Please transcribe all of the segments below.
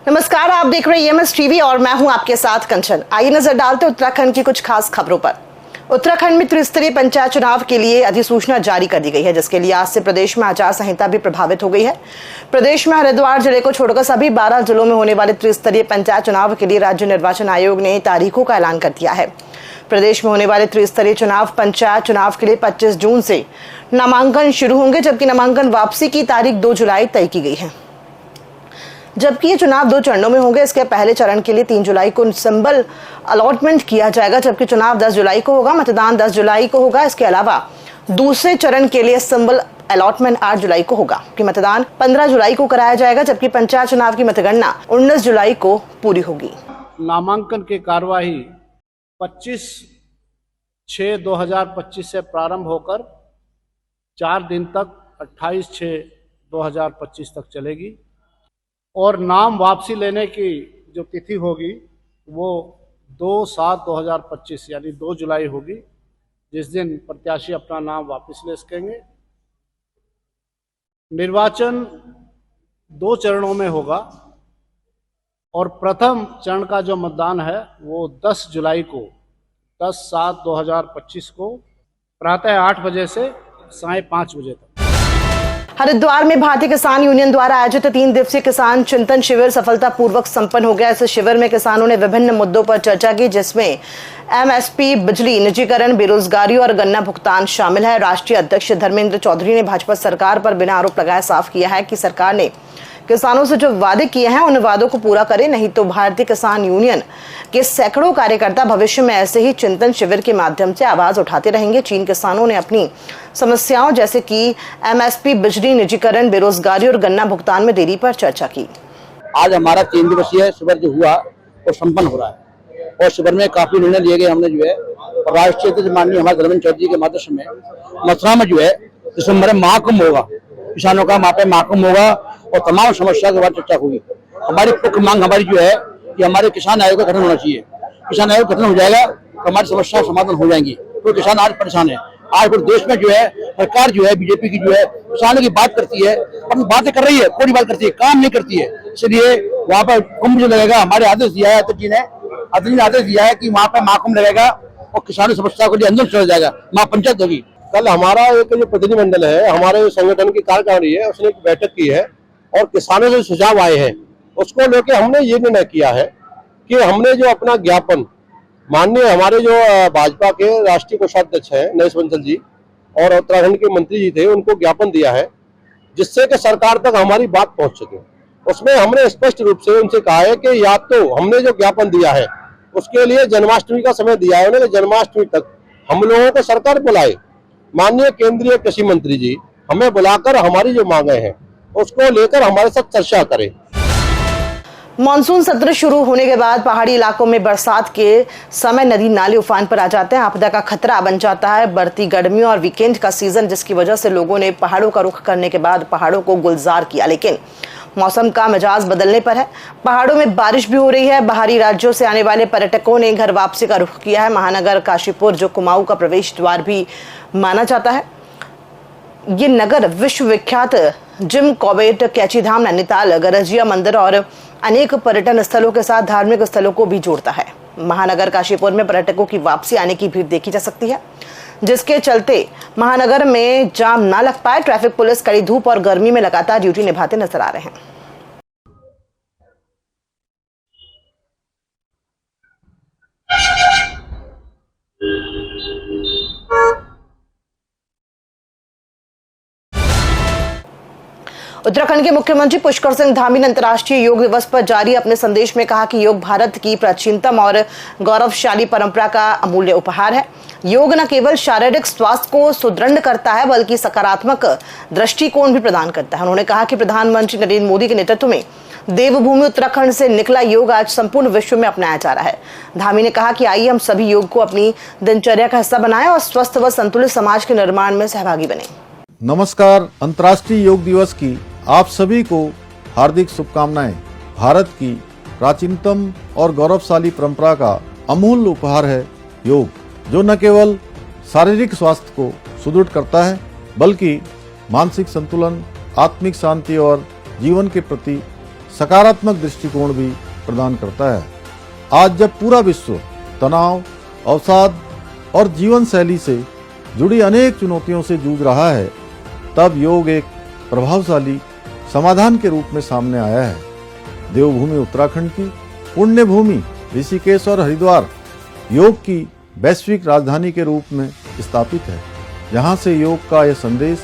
नमस्कार, आप देख रहे हैं EMS टीवी और मैं हूं आपके साथ कंचन। आइए नजर डालते उत्तराखंड की कुछ खास खबरों पर। उत्तराखंड में त्रिस्तरीय पंचायत चुनाव के लिए अधिसूचना जारी कर दी गई है, जिसके लिए आज से प्रदेश में आचार संहिता भी प्रभावित हो गई है। प्रदेश में हरिद्वार जिले को छोड़कर सभी 12 जिलों में होने वाले त्रिस्तरीय पंचायत चुनाव के लिए राज्य निर्वाचन आयोग ने तारीखों का ऐलान कर दिया है। प्रदेश में होने वाले त्रिस्तरीय चुनाव पंचायत चुनाव के लिए 25 जून से नामांकन शुरू होंगे, जबकि नामांकन वापसी की तारीख 2 जुलाई तय की गई है। जबकि ये चुनाव 2 चरणों में होंगे। इसके पहले चरण के लिए 3 जुलाई को सिंबल अलॉटमेंट किया जाएगा, जबकि चुनाव 10 जुलाई को होगा। मतदान 10 जुलाई को होगा। इसके अलावा दूसरे चरण के लिए सिंबल अलॉटमेंट 8 जुलाई को होगा कि मतदान 15 जुलाई को कराया जाएगा, जबकि पंचायत चुनाव की मतगणना 19 जुलाई को पूरी होगी। नामांकन की कार्यवाही 25/6/2025 से प्रारंभ होकर 4 दिन तक 28/6/2025 तक चलेगी और नाम वापसी लेने की जो तिथि होगी वो 2/7/2025 यानी 2 जुलाई होगी, जिस दिन प्रत्याशी अपना नाम वापस ले सकेंगे। निर्वाचन 2 चरणों में होगा और प्रथम चरण का जो मतदान है वो 10 जुलाई को 10/7/2025 को प्रातः 8 बजे से सायं 5 बजे तक। हरिद्वार में भारतीय किसान यूनियन द्वारा आयोजित 3 दिवसीय किसान चिंतन शिविर सफलतापूर्वक संपन्न हो गया। इस शिविर में किसानों ने विभिन्न मुद्दों पर चर्चा की, जिसमें MSP, बिजली, निजीकरण, बेरोजगारी और गन्ना भुगतान शामिल है। राष्ट्रीय अध्यक्ष धर्मेंद्र चौधरी ने भाजपा सरकार पर बिना आरोप लगाए साफ किया है कि सरकार ने किसानों से जो वादे किए हैं उन वादों को पूरा करे, नहीं तो भारतीय किसान यूनियन के सैकड़ों कार्यकर्ता भविष्य में ऐसे ही चिंतन शिविर के माध्यम से आवाज उठाते रहेंगे। चीन किसानों ने अपनी समस्याओं जैसे कि MSP, बिजली, निजीकरण, बेरोजगारी और गन्ना भुगतान में देरी पर चर्चा की। आज हमारा 3 दिवसीय शिविर जो हुआ वो संपन्न हो रहा है और शिविर में काफी निर्णय लिए गए। हमने जो है राष्ट्रीय अध्यक्ष माननीय हमारे धर्मेंद्र चौधरी के माध्यम में मथुरा में जो है दिसंबर में महाकुंभ होगा, किसानों का वहाँ पे महाकुंभ होगा और तमाम समस्या के बाद चर्चा होगी। हमारी मुख्य मांग हमारी जो है कि हमारे किसान आयोग का गठन होना चाहिए। किसान आयोग गठन हो जाएगा तो हमारी समस्या समाधान हो जाएंगी। तो किसान आज परेशान है। आज पूरे देश में जो है सरकार जो है बीजेपी की जो है किसानों की बात करती है, अपनी बातें कर रही है, कोई बात करती है, काम नहीं करती है। इसलिए वहाँ पर कुंभ जो लगेगा, हमारे आदेश दिया है अध्यक्ष जी ने आदेश दिया है कि वहाँ पर महाकुंभ लगेगा और किसानों की समस्या को लिए अंदर चला जाएगा, महापंचायत होगी। कल हमारा एक जो प्रतिनिधिमंडल है, हमारे संगठन की कार्यकारिणी है, उसने एक बैठक की है और किसानों से सुझाव आए हैं। उसको लेके हमने ये निर्णय किया है कि हमने जो अपना ज्ञापन माननीय हमारे जो भाजपा के राष्ट्रीय कोषाध्यक्ष हैं नरेश बंसल जी और उत्तराखंड के मंत्री जी थे, उनको ज्ञापन दिया है जिससे कि सरकार तक हमारी बात पहुंच सके। उसमें हमने स्पष्ट रूप से उनसे कहा है कि या तो हमने जो ज्ञापन दिया है उसके लिए जन्माष्टमी का समय दिया है उन्होंने, जन्माष्टमी तक हम लोगों को सरकार बुलाए, माननीय केंद्रीय कृषि मंत्री जी हमें बुलाकर हमारी जो मांगे हैं उसको लेकर हमारे साथ चर्चा करें। मानसून सत्र शुरू होने के बाद पहाड़ी इलाकों में बरसात के समय नदी नाले उफान पर आ जाते हैं। आपदा का खतरा बन जाता है। बढ़ती गर्मियों और वीकेंड का सीजन, जिसकी वजह से लोगों ने पहाड़ों का रुख करने के बाद पहाड़ों को गुलजार किया, लेकिन मौसम का मिजाज बदलने पर है। पहाड़ों में बारिश भी हो रही है। बाहरी राज्यों से आने वाले पर्यटकों ने घर वापसी का रुख किया है। महानगर काशीपुर, जो कुमाऊं का प्रवेश द्वार भी माना जाता है, ये नगर विश्व विख्यात जिम कॉर्बेट, कैचीधाम, नैनीताल, गरजिया मंदिर और अनेक पर्यटन स्थलों के साथ धार्मिक स्थलों को भी जोड़ता है। महानगर काशीपुर में पर्यटकों की वापसी आने की भीड़ देखी जा सकती है, जिसके चलते महानगर में जाम ना लग पाए। ट्रैफिक पुलिस कड़ी धूप और गर्मी में लगातार ड्यूटी निभाते नजर आ रहे हैं। उत्तराखंड के मुख्यमंत्री पुष्कर सिंह धामी ने अंतर्राष्ट्रीय योग दिवस पर जारी अपने संदेश में कहा कि योग भारत की प्राचीनतम और गौरवशाली परंपरा का अमूल्य उपहार है। योग न केवल शारीरिक स्वास्थ्य को सुदृढ़ करता है, बल्कि सकारात्मक दृष्टिकोण भी प्रदान करता है। उन्होंने कहा कि प्रधानमंत्री नरेंद्र मोदी के नेतृत्व में देवभूमि उत्तराखंड से निकला योग आज संपूर्ण विश्व में अपनाया जा रहा है। धामी ने कहा कि आइए हम सभी योग को अपनी दिनचर्या का हिस्सा बनाएं और स्वस्थ व संतुलित समाज के निर्माण में सहभागी बने। नमस्कार, अंतर्राष्ट्रीय योग दिवस की आप सभी को हार्दिक शुभकामनाएं। भारत की प्राचीनतम और गौरवशाली परंपरा का अमूल्य उपहार है योग, जो न केवल शारीरिक स्वास्थ्य को सुदृढ़ करता है, बल्कि मानसिक संतुलन, आत्मिक शांति और जीवन के प्रति सकारात्मक दृष्टिकोण भी प्रदान करता है। आज जब पूरा विश्व तनाव, अवसाद और जीवन शैली से जुड़ी अनेक चुनौतियों से जूझ रहा है, तब योग एक प्रभावशाली समाधान के रूप में सामने आया है। देवभूमि उत्तराखंड की पुण्य भूमि ऋषिकेश और हरिद्वार योग की वैश्विक राजधानी के रूप में स्थापित है, जहां से योग का यह संदेश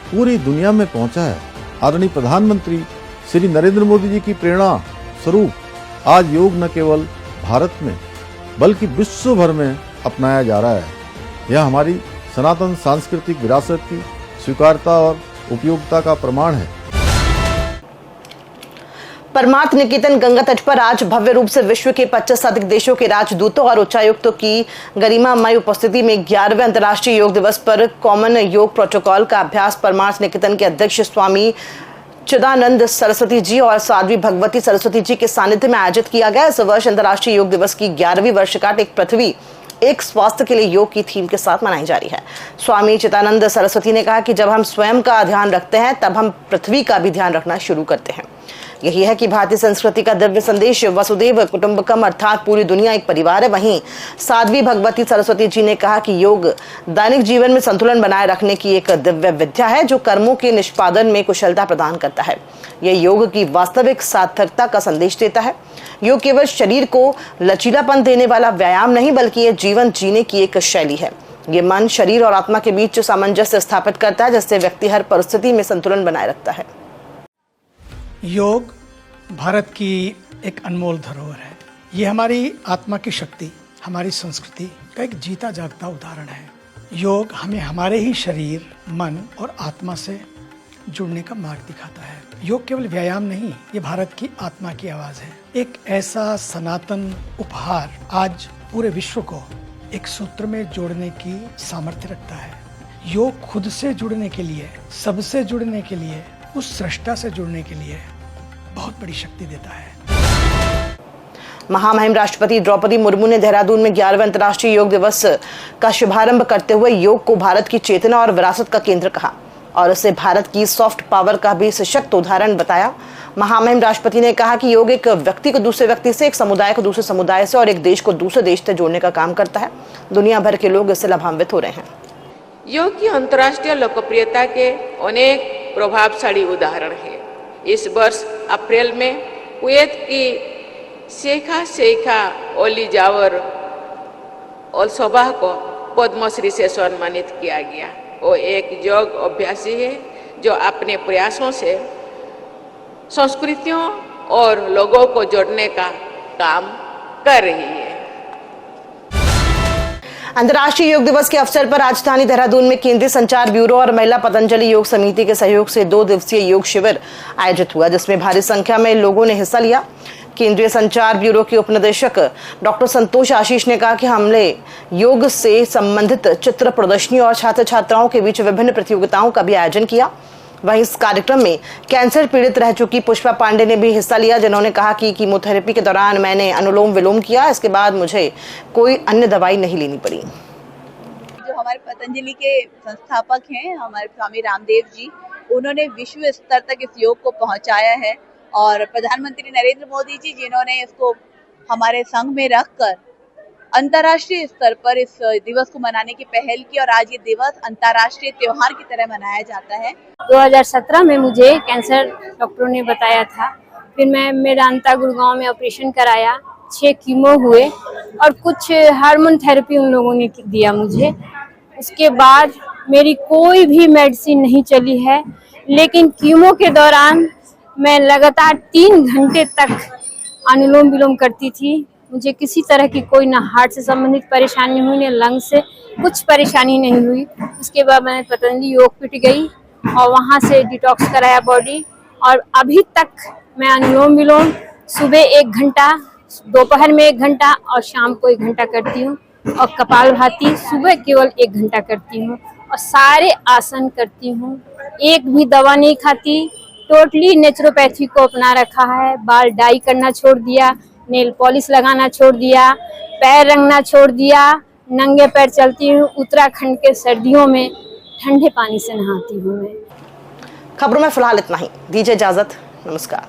पूरी दुनिया में पहुंचा है। आदरणीय प्रधानमंत्री श्री नरेंद्र मोदी जी की प्रेरणा स्वरूप आज योग न केवल भारत में बल्कि विश्व भर में अपनाया जा रहा है। यह हमारी सनातन सांस्कृतिक विरासत की स्वीकार्यता और उपयोगिता का प्रमाण है। परमार्थ निकेतन गंगा तट पर आज भव्य रूप से विश्व के 25 से अधिक देशों के राजदूतों और उच्चायुक्तों की गरिमामय उपस्थिति में 11वें अंतर्राष्ट्रीय योग दिवस पर कॉमन योग प्रोटोकॉल का अभ्यास परमार्थ निकेतन के अध्यक्ष स्वामी चिदानंद सरस्वती जी और साध्वी भगवती सरस्वती जी के सानिध्य में आयोजित किया गया। इस वर्ष अंतर्राष्ट्रीय योग दिवस की 11वीं वर्षगांठ एक पृथ्वी एक स्वास्थ्य के लिए योग की थीम के साथ मनाई जा रही है। स्वामी चिदानंद सरस्वती ने कहा कि जब हम स्वयं का ध्यान रखते हैं तब हम पृथ्वी का भी ध्यान रखना शुरू करते हैं। यही है कि भारतीय संस्कृति का दिव्य संदेश वसुदेव कुटुंबकम अर्थात पूरी दुनिया एक परिवार है। वहीं साध्वी भगवती सरस्वती जी ने कहा कि योग दैनिक जीवन में संतुलन बनाए रखने की एक दिव्य विद्या है जो कर्मों के निष्पादन में कुशलता प्रदान करता है। यह योग की वास्तविक सार्थकता का संदेश देता है। योग केवल शरीर को लचीलापन देने वाला व्यायाम नहीं बल्कि यह जीवन जीने की एक शैली है। ये मन, शरीर और आत्मा के बीच सामंजस्य स्थापित करता है जिससे व्यक्ति हर परिस्थिति में संतुलन बनाए रखता है। योग भारत की एक अनमोल धरोहर है। ये हमारी आत्मा की शक्ति, हमारी संस्कृति का एक जीता जागता उदाहरण है। योग हमें हमारे ही शरीर, मन और आत्मा से जुड़ने का मार्ग दिखाता है। योग केवल व्यायाम नहीं, ये भारत की आत्मा की आवाज है। एक ऐसा सनातन उपहार आज पूरे विश्व को एक सूत्र में जोड़ने की सामर्थ्य रखता है। योग खुद से जुड़ने के लिए, सबसे जुड़ने के लिए, उस सृष्टा से जुड़ने के लिए बहुत बड़ी शक्ति देता है। महामहिम राष्ट्रपति द्रौपदी मुर्मू ने देहरादून में 11वें अंतर्राष्ट्रीय योग दिवस का शुभारंभ करते हुए योग को भारत की चेतना और विरासत का केंद्र कहा और उसे भारत की सॉफ्ट पावर का भी सशक्त उदाहरण बताया। महामहिम राष्ट्रपति ने कहा कि योग एक व्यक्ति को दूसरे व्यक्ति से, एक समुदाय को दूसरे समुदाय से और एक देश को दूसरे देश से जोड़ने का काम करता है। दुनिया भर के लोग इससे लाभान्वित हो रहे हैं। योग की अंतर्राष्ट्रीय लोकप्रियता के अनेक प्रभावशाली उदाहरण हैं। इस वर्ष अप्रैल में कुवैत की शेखा ओली जावर अल सबाह को पद्मश्री से सम्मानित किया गया। वो एक योग अभ्यासी है जो अपने प्रयासों से संस्कृतियों और लोगों को जोड़ने का काम कर रही है। अंतर्राष्ट्रीय योग दिवस के अवसर पर राजधानी देहरादून में केंद्रीय संचार ब्यूरो और महिला पतंजलि योग समिति के सहयोग से 2 दिवसीय योग शिविर आयोजित हुआ जिसमें भारी संख्या में लोगों ने हिस्सा लिया। केंद्रीय संचार ब्यूरो के उपनिदेशक डॉक्टर संतोष आशीष ने कहा कि हमने योग से संबंधित चित्र प्रदर्शनी और छात्र छात्राओं के बीच विभिन्न प्रतियोगिताओं का भी आयोजन किया। वहीं इस कार्यक्रम में कैंसर पीड़ित रह चुकी पुष्पा पांडे ने भी हिस्सा लिया, जिन्होंने कहा कि कीमोथेरेपी के दौरान मैंने अनुलोम विलोम किया, इसके बाद मुझे कोई अन्य दवाई नहीं लेनी पड़ी। जो हमारे पतंजलि के संस्थापक हैं, हमारे स्वामी रामदेव जी, उन्होंने विश्व स्तर तक इस योग को पहुंचाया है और प्रधानमंत्री नरेंद्र मोदी जी जिन्होंने इसको हमारे संघ में रखकर अंतर्राष्ट्रीय स्तर पर इस दिवस को मनाने की पहल की और आज ये दिवस अंतर्राष्ट्रीय त्योहार की तरह मनाया जाता है। 2017 में मुझे कैंसर डॉक्टरों ने बताया था, फिर मैं मेदांता गुड़गांव में ऑपरेशन कराया, 6 कीमो हुए और कुछ हार्मोन थेरेपी उन लोगों ने दिया मुझे। उसके बाद मेरी कोई भी मेडिसिन नहीं चली है, लेकिन कीमो के दौरान मैं लगातार 3 घंटे तक अनुलोम विलोम करती थी। मुझे किसी तरह की कोई ना हार्ट से संबंधित परेशानी हुई, ना लंग से कुछ परेशानी नहीं हुई। उसके बाद मैं पतंजलि योगपीठ गई और वहाँ से डिटॉक्स कराया बॉडी और अभी तक मैं अनुलोम विलोम सुबह 1 घंटा, दोपहर में 1 घंटा और शाम को 1 घंटा करती हूँ और कपालभाति सुबह केवल 1 घंटा करती हूँ और सारे आसन करती हूँ। एक भी दवा नहीं खाती, टोटली नेचुरोपैथी को अपना रखा है। बाल डाई करना छोड़ दिया, नेल पॉलिश लगाना छोड़ दिया, पैर रंगना छोड़ दिया, नंगे पैर चलती हूँ। उत्तराखंड के सर्दियों में ठंडे पानी से नहाती हूँ मैं। खबरों में फिलहाल इतना ही, दीजिए इजाजत, नमस्कार।